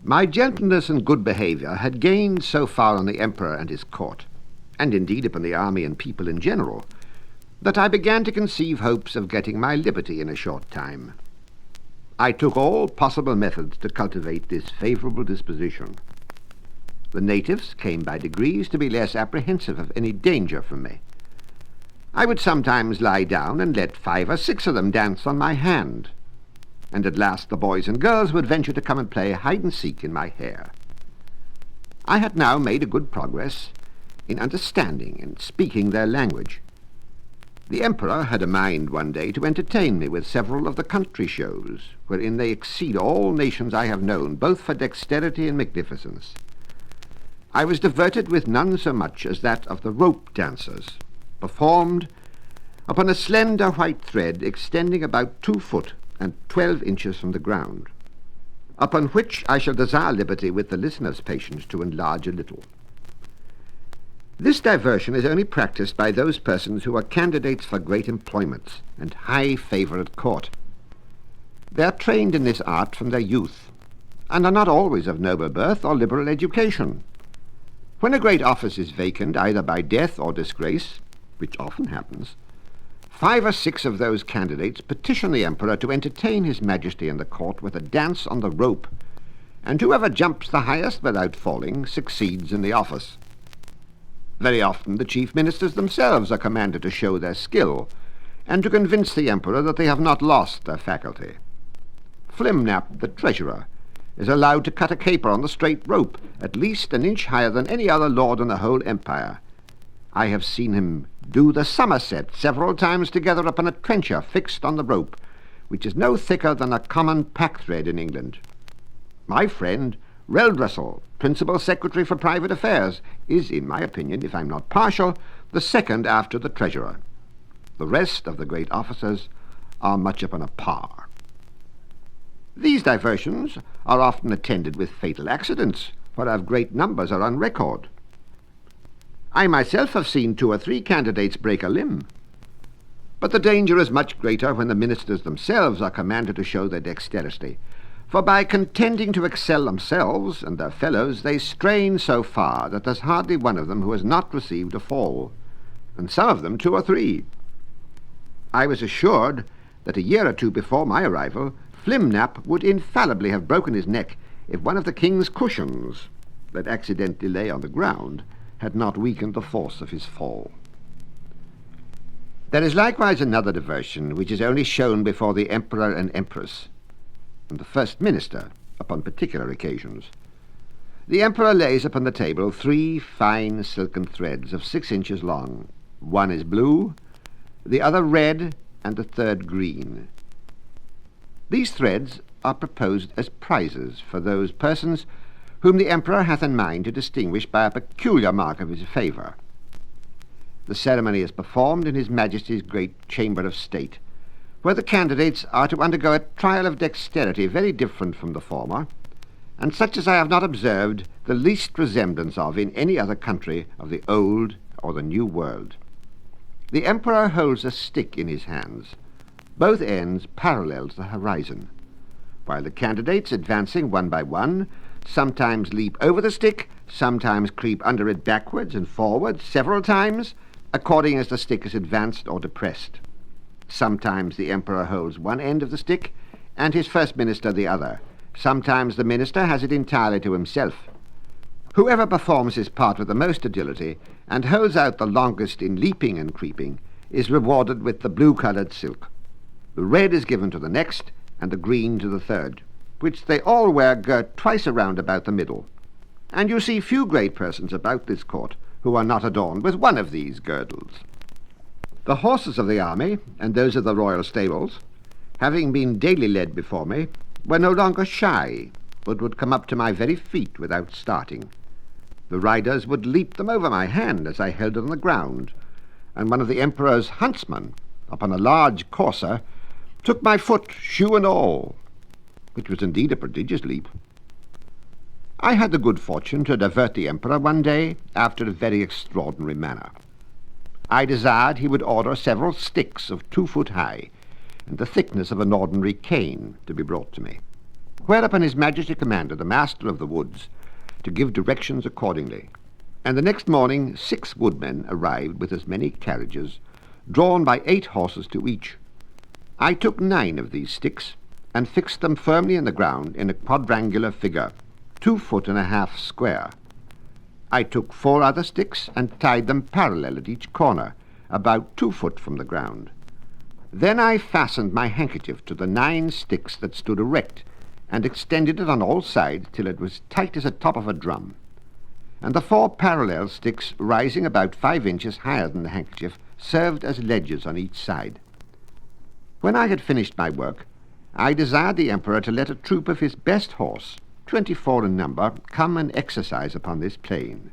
My gentleness and good behaviour had gained so far on the emperor and his court, and indeed upon the army and people in general, that I began to conceive hopes of getting my liberty in a short time. I took all possible methods to cultivate this favourable disposition. The natives came by degrees to be less apprehensive of any danger from me. I would sometimes lie down and let 5 or 6 of them dance on my hand, and at last the boys and girls would venture to come and play hide-and-seek in my hair. I had now made a good progress in understanding and speaking their language. The emperor had a mind one day to entertain me with several of the country shows, wherein they exceed all nations I have known, both for dexterity and magnificence. I was diverted with none so much as that of the rope dancers, performed upon a slender white thread extending about 2 foot and 12 inches from the ground, upon which I shall desire liberty with the listener's patience to enlarge a little. This diversion is only practised by those persons who are candidates for great employments and high favour at court. They are trained in this art from their youth, and are not always of noble birth or liberal education. When a great office is vacant, either by death or disgrace, which often happens, 5 or 6 of those candidates petition the emperor to entertain his majesty in the court with a dance on the rope, and whoever jumps the highest without falling succeeds in the office. Very often the chief ministers themselves are commanded to show their skill, and to convince the emperor that they have not lost their faculty. Flimnap, the treasurer, is allowed to cut a caper on the straight rope, at least an inch higher than any other lord in the whole empire. I have seen him do the somerset several times together upon a trencher fixed on the rope, which is no thicker than a common pack-thread in England. My friend Reldrussel, Principal Secretary for Private Affairs, is, in my opinion, if I'm not partial, the second after the Treasurer. The rest of the great officers are much upon a par. These diversions are often attended with fatal accidents, whereof great numbers are on record. I myself have seen 2 or 3 candidates break a limb. But the danger is much greater when the ministers themselves are commanded to show their dexterity, for by contending to excel themselves and their fellows, they strain so far that there's hardly one of them who has not received a fall, and some of them 2 or 3. I was assured that a year or 2 before my arrival, Flimnap would infallibly have broken his neck if one of the king's cushions, that accidentally lay on the ground, had not weakened the force of his fall. There is likewise another diversion which is only shown before the emperor and empress, and the first minister upon particular occasions. The emperor lays upon the table 3 fine silken threads of 6 inches long. One is blue, the other red, and the third green. These threads are proposed as prizes for those persons whom the emperor hath in mind to distinguish by a peculiar mark of his favour. The ceremony is performed in his Majesty's great chamber of state, where the candidates are to undergo a trial of dexterity very different from the former, and such as I have not observed the least resemblance of in any other country of the old or the new world. The emperor holds a stick in his hands, both ends parallel to the horizon, while the candidates, advancing one by one, sometimes leap over the stick, sometimes creep under it backwards and forwards several times, according as the stick is advanced or depressed. Sometimes the emperor holds one end of the stick, and his first minister the other. Sometimes the minister has it entirely to himself. Whoever performs his part with the most agility, and holds out the longest in leaping and creeping, is rewarded with the blue-coloured silk. The red is given to the next, and the green to the third, which they all wear girt twice around about the middle. And you see few great persons about this court who are not adorned with one of these girdles. The horses of the army, and those of the royal stables, having been daily led before me, were no longer shy, but would come up to my very feet without starting. The riders would leap them over my hand as I held it on the ground, and one of the emperor's huntsmen, upon a large courser, took my foot, shoe and all, which was indeed a prodigious leap. I had the good fortune to divert the emperor one day after a very extraordinary manner. I desired he would order several sticks of 2 foot high, and the thickness of an ordinary cane, to be brought to me. Whereupon His Majesty commanded the Master of the Woods to give directions accordingly, and the next morning 6 woodmen arrived with as many carriages, drawn by 8 horses to each. I took 9 of these sticks and fixed them firmly in the ground in a quadrangular figure, 2 foot and a half square. I took 4 other sticks and tied them parallel at each corner, about 2 foot from the ground. Then I fastened my handkerchief to the 9 sticks that stood erect, and extended it on all sides till it was tight as the top of a drum. And the 4 parallel sticks, rising about 5 inches higher than the handkerchief, served as ledges on each side. When I had finished my work, I desired the Emperor to let a troop of his best horse, 24 in number, come and exercise upon this plain.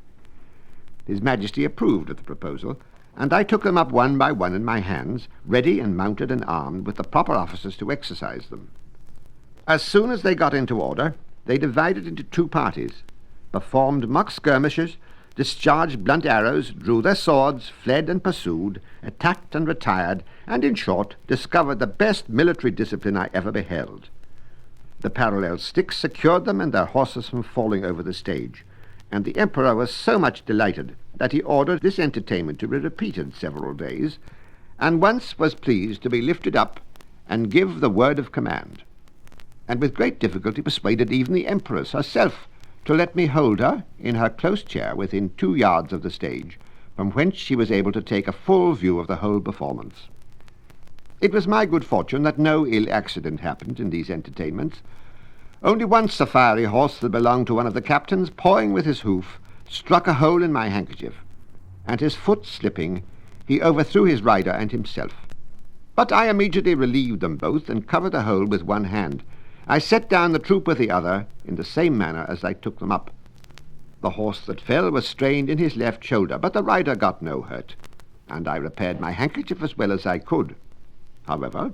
His Majesty approved of the proposal, and I took them up one by one in my hands, ready and mounted and armed, with the proper officers to exercise them. As soon as they got into order, they divided into 2 parties, performed mock skirmishes, discharged blunt arrows, drew their swords, fled and pursued, attacked and retired, and, in short, discovered the best military discipline I ever beheld. The parallel sticks secured them and their horses from falling over the stage, and the Emperor was so much delighted that he ordered this entertainment to be repeated several days, and once was pleased to be lifted up and give the word of command, and with great difficulty persuaded even the Empress herself to let me hold her in her close chair within 2 yards of the stage, from whence she was able to take a full view of the whole performance. It was my good fortune that no ill accident happened in these entertainments. Only once a fiery horse that belonged to one of the captains, pawing with his hoof, struck a hole in my handkerchief, and his foot slipping, he overthrew his rider and himself. But I immediately relieved them both, and covered the hole with one hand. I set down the troop with the other, in the same manner as I took them up. The horse that fell was strained in his left shoulder, but the rider got no hurt, and I repaired my handkerchief as well as I could. However,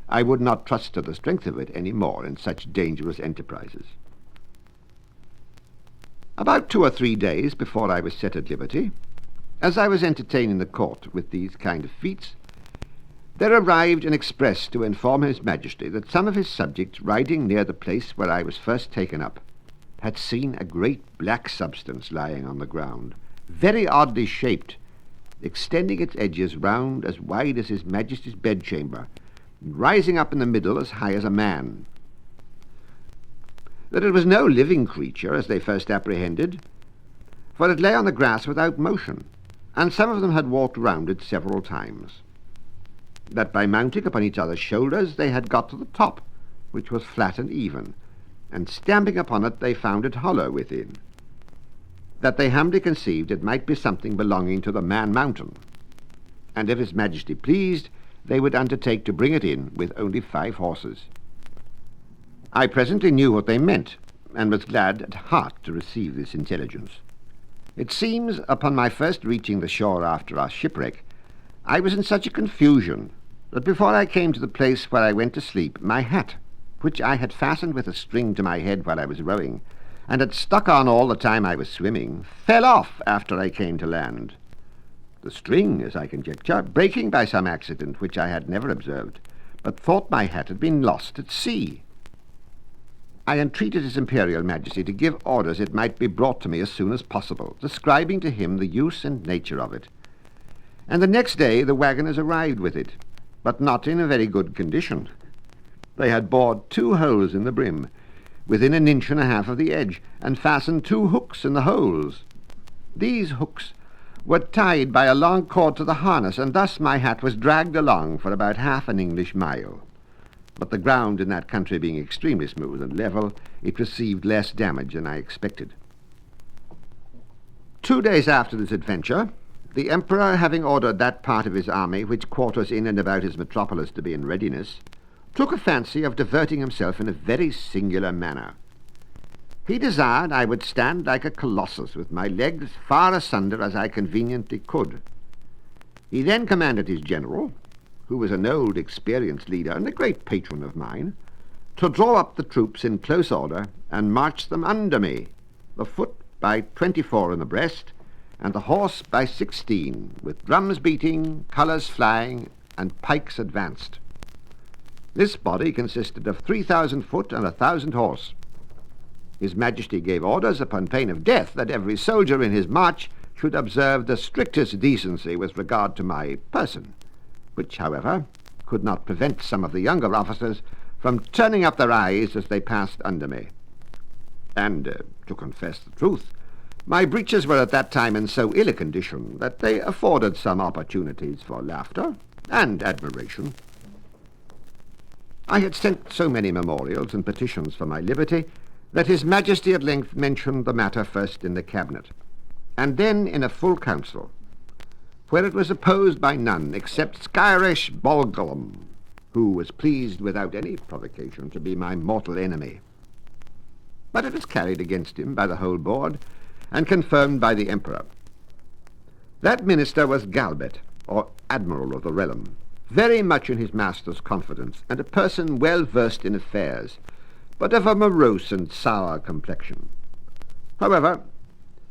I would not trust to the strength of it any more in such dangerous enterprises. About 2 or 3 days before I was set at liberty, as I was entertaining the court with these kind of feats, there arrived an express to inform His Majesty that some of his subjects, riding near the place where I was first taken up, had seen a great black substance lying on the ground, very oddly shaped, extending its edges round as wide as His Majesty's bedchamber, and rising up in the middle as high as a man. That it was no living creature, as they first apprehended, for it lay on the grass without motion, and some of them had walked round it several times. That by mounting upon each other's shoulders they had got to the top, which was flat and even, and stamping upon it they found it hollow within. That they humbly conceived it might be something belonging to the Man Mountain, and if His Majesty pleased, they would undertake to bring it in with only 5 horses. I presently knew what they meant, and was glad at heart to receive this intelligence. It seems, upon my first reaching the shore after our shipwreck, I was in such a confusion that before I came to the place where I went to sleep, my hat, which I had fastened with a string to my head while I was rowing, and had stuck on all the time I was swimming, fell off after I came to land. The string, as I conjecture, breaking by some accident which I had never observed, but thought my hat had been lost at sea. I entreated His Imperial Majesty to give orders it might be brought to me as soon as possible, describing to him the use and nature of it. And the next day the waggoners arrived with it, but not in a very good condition. They had bored 2 holes in the brim, within 1.5 inches of the edge, and fastened 2 hooks in the holes. These hooks were tied by a long cord to the harness, and thus my hat was dragged along for about half an English mile. But the ground in that country being extremely smooth and level, it received less damage than I expected. 2 days after this adventure, the Emperor, having ordered that part of his army which quarters in and about his metropolis to be in readiness, took a fancy of diverting himself in a very singular manner. He desired I would stand like a colossus with my legs far asunder as I conveniently could. He then commanded his general, who was an old experienced leader and a great patron of mine, to draw up the troops in close order and march them under me, the foot by 24 in the breast, and the horse by 16, with drums beating, colours flying, and pikes advanced. This body consisted of 3,000 foot and 1,000 horse. His Majesty gave orders upon pain of death that every soldier in his march should observe the strictest decency with regard to my person, which, however, could not prevent some of the younger officers from turning up their eyes as they passed under me. And, to confess the truth, my breeches were at that time in so ill a condition that they afforded some opportunities for laughter and admiration. I had sent so many memorials and petitions for my liberty that His Majesty at length mentioned the matter first in the cabinet, and then in a full council, where it was opposed by none except Skyresh Bolgolam, who was pleased without any provocation to be my mortal enemy. But it was carried against him by the whole board, and confirmed by the Emperor. That minister was Galbet, or Admiral of the realm, very much in his master's confidence, and a person well versed in affairs, but of a morose and sour complexion. However,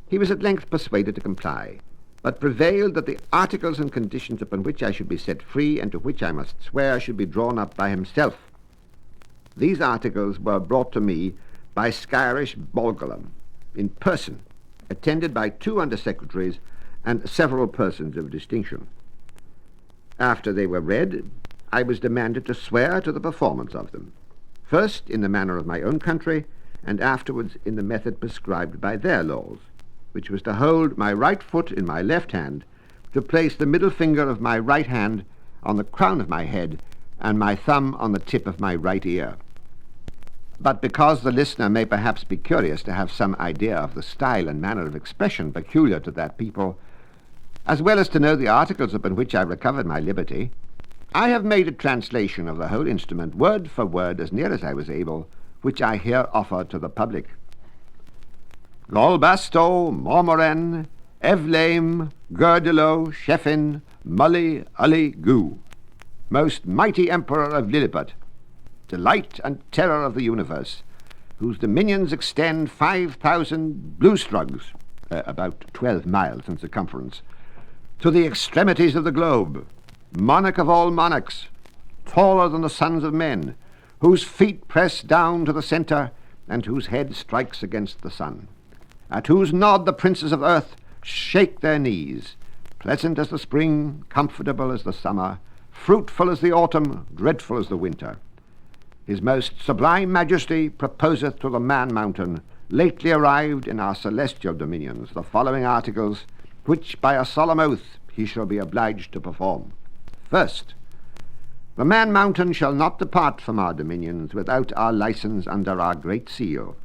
he was at length persuaded to comply, but prevailed that the articles and conditions upon which I should be set free, and to which I must swear, should be drawn up by himself. These articles were brought to me by Skyresh Bolgolam, in person, attended by 2 under-secretaries and several persons of distinction. After they were read, I was demanded to swear to the performance of them, first in the manner of my own country, and afterwards in the method prescribed by their laws, which was to hold my right foot in my left hand, to place the middle finger of my right hand on the crown of my head, and my thumb on the tip of my right ear. But because the listener may perhaps be curious to have some idea of the style and manner of expression peculiar to that people, as well as to know the articles upon which I recovered my liberty, I have made a translation of the whole instrument, word for word, as near as I was able, which I here offer to the public. Golbasto, Mormoren, Evlame, Gerdelo, Sheffin, Mully, Ully, Gu, most mighty Emperor of Lilliput, delight and terror of the universe, whose dominions extend 5,000 blue strugs, about 12 miles in circumference, to the extremities of the globe, monarch of all monarchs, taller than the sons of men, whose feet press down to the centre, and whose head strikes against the sun, at whose nod the princes of earth shake their knees, pleasant as the spring, comfortable as the summer, fruitful as the autumn, dreadful as the winter. His most sublime Majesty proposeth to the Man Mountain, lately arrived in our celestial dominions, the following articles, which by a solemn oath he shall be obliged to perform. First, the Man Mountain shall not depart from our dominions without our license under our great seal.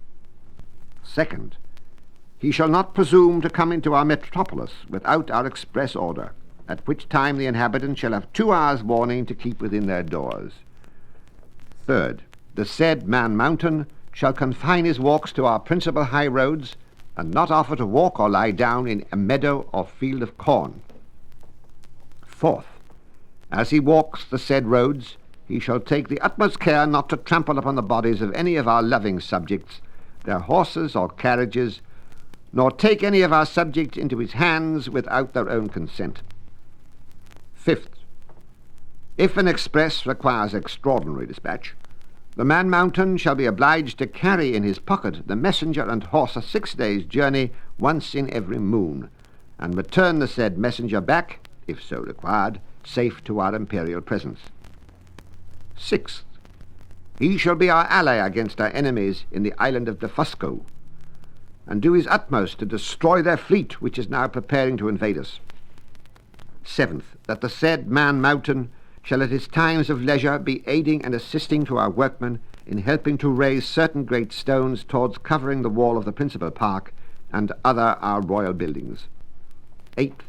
Second, he shall not presume to come into our metropolis without our express order, at which time the inhabitants shall have 2 hours' warning to keep within their doors. Third, the said Man Mountain shall confine his walks to our principal high roads, and not offer to walk or lie down in a meadow or field of corn. Fourth, as he walks the said roads, he shall take the utmost care not to trample upon the bodies of any of our loving subjects, their horses or carriages, nor take any of our subjects into his hands without their own consent. Fifth, if an express requires extraordinary dispatch, the Man Mountain shall be obliged to carry in his pocket the messenger and horse a 6 days' journey once in every moon, and return the said messenger back, if so required, safe to our imperial presence. Sixth, he shall be our ally against our enemies in the island of Defusco, and do his utmost to destroy their fleet, which is now preparing to invade us. Seventh, that the said Man Mountain shall at his times of leisure be aiding and assisting to our workmen in helping to raise certain great stones towards covering the wall of the principal park and other our royal buildings. Eighth,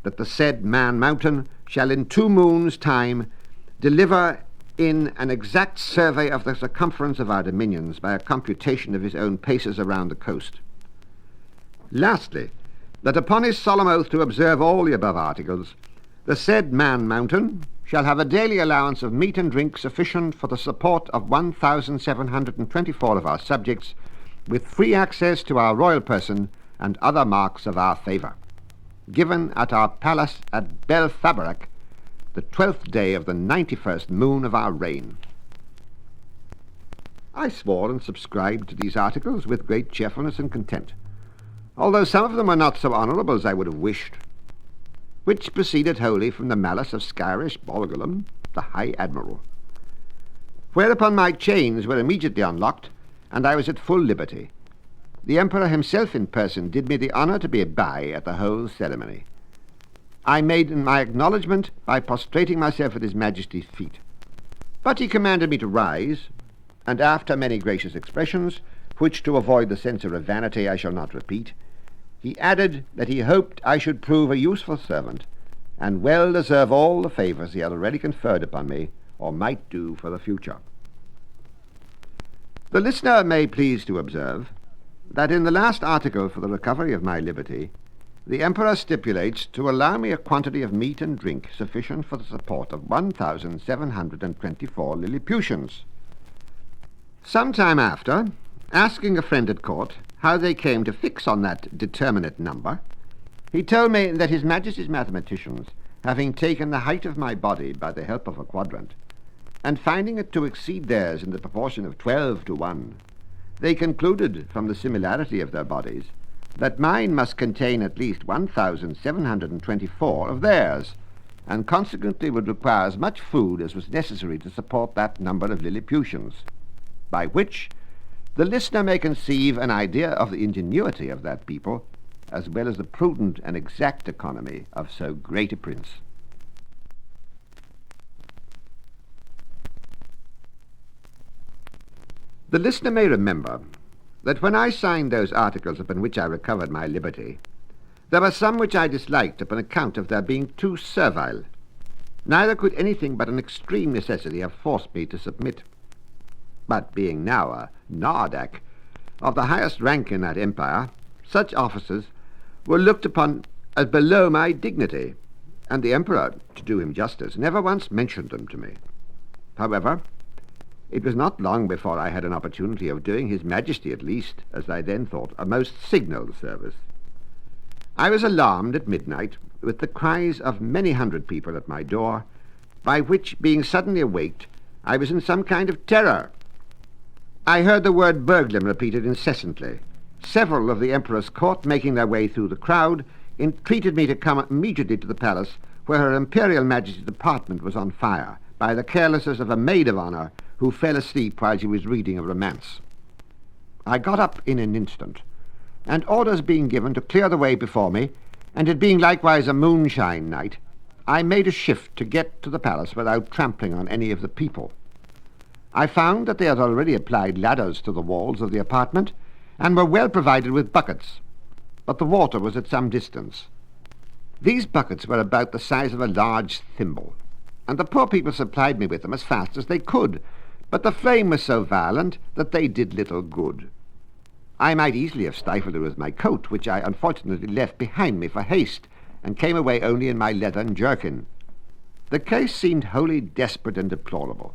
that the said Man Mountain shall in 2 moons' time deliver in an exact survey of the circumference of our dominions by a computation of his own paces around the coast. Lastly, that upon his solemn oath to observe all the above articles, the said Man Mountain shall have a daily allowance of meat and drink sufficient for the support of 1,724 of our subjects, with free access to our royal person and other marks of our favour, given at our palace at Belfabarak, the 12th day of the 91st moon of our reign. I swore and subscribed to these articles with great cheerfulness and content, although some of them were not so honourable as I would have wished, which proceeded wholly from the malice of Skyrish Bolgolam, the High Admiral. Whereupon my chains were immediately unlocked, and I was at full liberty. The Emperor himself in person did me the honour to be by at the whole ceremony. I made my acknowledgment by prostrating myself at his Majesty's feet, but he commanded me to rise, and after many gracious expressions, which to avoid the censure of vanity I shall not repeat, he added that he hoped I should prove a useful servant, and well deserve all the favours he had already conferred upon me, or might do for the future. The listener may please to observe that in the last article for the recovery of my liberty, the Emperor stipulates to allow me a quantity of meat and drink sufficient for the support of 1,724 Lilliputians. Some time after, asking a friend at court how they came to fix on that determinate number, he told me that His Majesty's mathematicians, having taken the height of my body by the help of a quadrant, and finding it to exceed theirs in the proportion of 12 to 1, they concluded from the similarity of their bodies that mine must contain at least 1,724 of theirs, and consequently would require as much food as was necessary to support that number of Lilliputians, by which the listener may conceive an idea of the ingenuity of that people, as well as the prudent and exact economy of so great a prince. The listener may remember that when I signed those articles upon which I recovered my liberty, there were some which I disliked upon account of their being too servile. Neither could anything but an extreme necessity have forced me to submit. But being now a Nardak of the highest rank in that empire, such officers were looked upon as below my dignity, and the Emperor, to do him justice, never once mentioned them to me. However, it was not long before I had an opportunity of doing His Majesty, at least, as I then thought, a most signal service. I was alarmed at midnight with the cries of many hundred people at my door, by which, being suddenly awaked, I was in some kind of terror. I heard the word burglum repeated incessantly. Several of the Emperor's court, making their way through the crowd, entreated me to come immediately to the palace, where Her Imperial Majesty's apartment was on fire, by the carelessness of a maid of honour who fell asleep while she was reading a romance. I got up in an instant, and orders being given to clear the way before me, and it being likewise a moonshine night, I made a shift to get to the palace without trampling on any of the people. I found that they had already applied ladders to the walls of the apartment, and were well provided with buckets, but the water was at some distance. These buckets were about the size of a large thimble, and the poor people supplied me with them as fast as they could, but the flame was so violent that they did little good. I might easily have stifled it with my coat, which I unfortunately left behind me for haste, and came away only in my leathern jerkin. The case seemed wholly desperate and deplorable,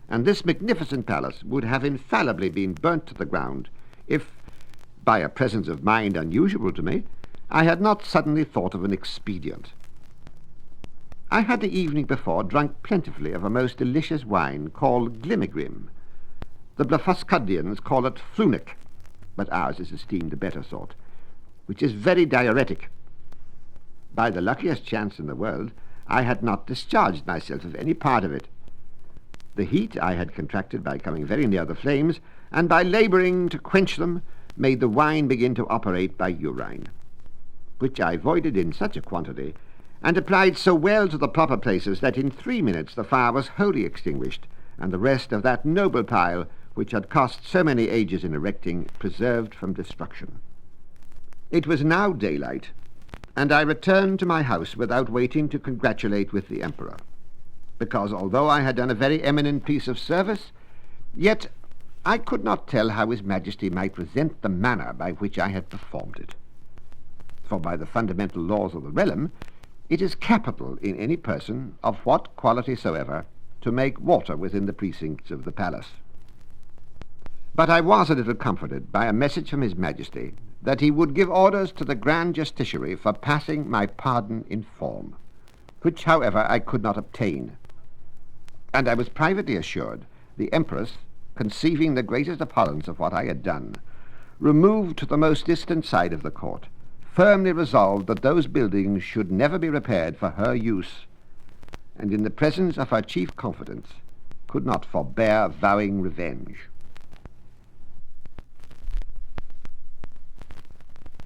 and this magnificent palace would have infallibly been burnt to the ground, if, by a presence of mind unusual to me, I had not suddenly thought of an expedient. I had the evening before drunk plentifully of a most delicious wine called Glimigrim. The Blefuscudians call it Flunic, but ours is esteemed a better sort, which is very diuretic. By the luckiest chance in the world, I had not discharged myself of any part of it. The heat I had contracted by coming very near the flames, and by labouring to quench them, made the wine begin to operate by urine, which I voided in such a quantity, and applied so well to the proper places that in 3 minutes the fire was wholly extinguished, and the rest of that noble pile, which had cost so many ages in erecting, preserved from destruction. It was now daylight, and I returned to my house without waiting to congratulate with the Emperor, because although I had done a very eminent piece of service, yet I could not tell how His Majesty might resent the manner by which I had performed it. For by the fundamental laws of the realm, it is capital in any person, of what quality soever, to make water within the precincts of the palace. But I was a little comforted by a message from His Majesty that he would give orders to the Grand Justiciary for passing my pardon in form, which, however, I could not obtain. And I was privately assured the Empress conceiving the greatest abhorrence of what I had done, removed to the most distant side of the court, firmly resolved that those buildings should never be repaired for her use, and in the presence of her chief confidants could not forbear vowing revenge.